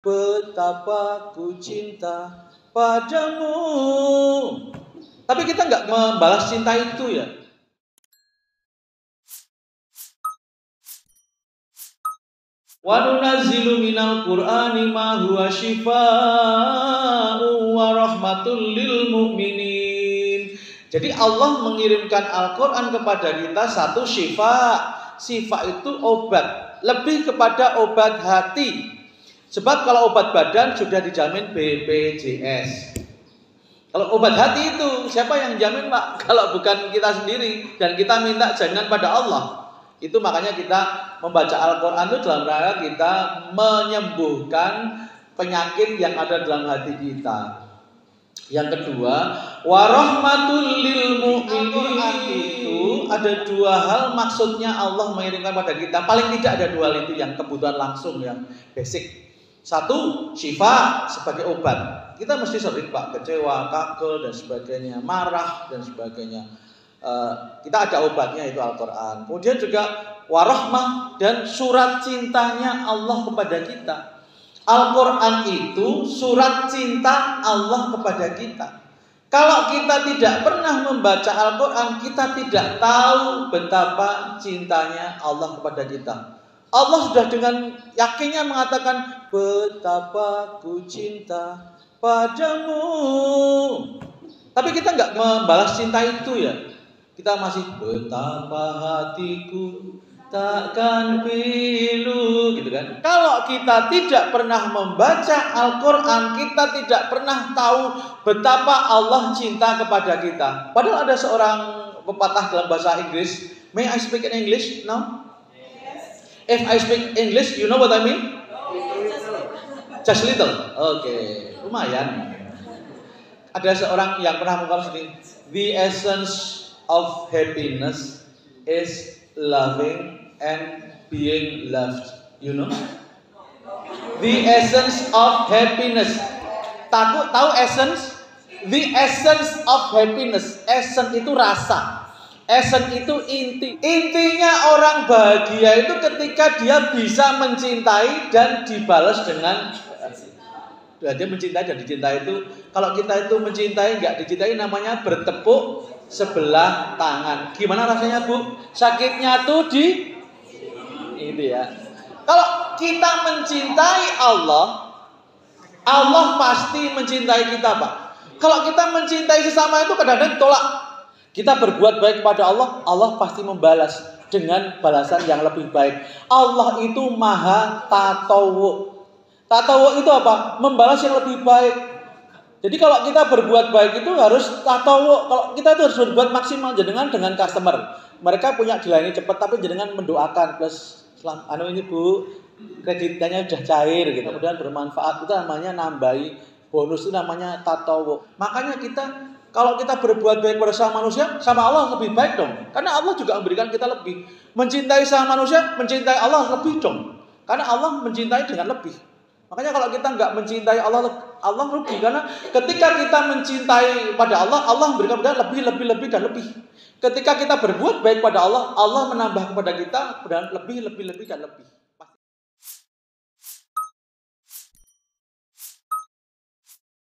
Betapa ku cinta padamu. Tapi kita nggak membalas cinta itu ya. Wa nunazzilu minal Qur'ani ma huwa syifaa'un wa rahmatul lil mu'minin. Jadi Allah mengirimkan Al-Qur'an kepada kita satu syifa. Syifa itu obat, lebih kepada obat hati. Sebab kalau obat badan sudah dijamin BPJS. Kalau obat hati itu siapa yang jamin, Pak? Kalau bukan kita sendiri, dan kita minta jaminan pada Allah. Itu makanya kita membaca Al-Quran itu dalam rangka kita menyembuhkan penyakit yang ada dalam hati kita. Yang kedua, warahmatul lil mu'minin. Itu ada dua hal maksudnya Allah mengirimkan pada kita. Paling tidak ada dua hal itu yang kebutuhan langsung, yang basic. Satu, syifa sebagai obat. Kita mesti sering, Pak, kecewa, kagel dan sebagainya, marah dan sebagainya. Kita ada obatnya, itu Al-Quran. Kemudian juga warahmah dan surat cintanya Allah kepada kita. Al-Quran itu surat cinta Allah kepada kita. Kalau kita tidak pernah membaca Al-Quran, kita tidak tahu betapa cintanya Allah kepada kita. Allah sudah dengan yakinnya mengatakan, betapa ku cinta padamu. Tapi kita nggak membalas cinta itu ya. Kita masih betapa hatiku takkan pilu, gitu kan. Kalau kita tidak pernah membaca Al-Quran, kita tidak pernah tahu betapa Allah cinta kepada kita. Padahal ada seorang pepatah dalam bahasa Inggris. May I speak in English now? If I speak English, you know what I mean? Just little. Okay, lumayan. Ada seorang yang pernah mengatakan sendiri, the essence of happiness is loving and being loved. You know? The essence of happiness. Tahu essence? The essence of happiness. Essence itu rasa. Essence itu inti. Intinya orang bahagia itu ketika dia bisa mencintai dan dibalas dengan dia mencintai dan dicintai itu. Kalau kita itu mencintai nggak dicintai, namanya bertepuk sebelah tangan. Gimana rasanya, Bu? Sakitnya tuh di itu ya. Kalau kita mencintai Allah, Allah pasti mencintai kita, Pak. Kalau kita mencintai sesama itu kadang-kadang tolak. Kita berbuat baik kepada Allah, Allah pasti membalas dengan balasan yang lebih baik. Allah itu maha tatawu. Tatawu itu apa? Membalas yang lebih baik. Jadi kalau kita berbuat baik itu harus tatawu. Kalau kita itu harus berbuat maksimal dengan customer. Mereka punya dilayani cepat, tapi jenengan mendoakan plus ini Bu, kreditnya sudah cair gitu. Kemudian bermanfaat, itu namanya nambahi bonus, itu namanya tatawu. Makanya kita kalau kita berbuat baik pada sama manusia, sama Allah lebih baik dong. Karena Allah juga memberikan kita lebih. Mencintai sama manusia, mencintai Allah lebih dong. Karena Allah mencintai dengan lebih. Makanya kalau kita nggak mencintai Allah, Allah rugi. Karena ketika kita mencintai pada Allah, Allah memberikan kita lebih dan lebih. Ketika kita berbuat baik pada Allah, Allah menambah kepada kita dan lebih dan lebih.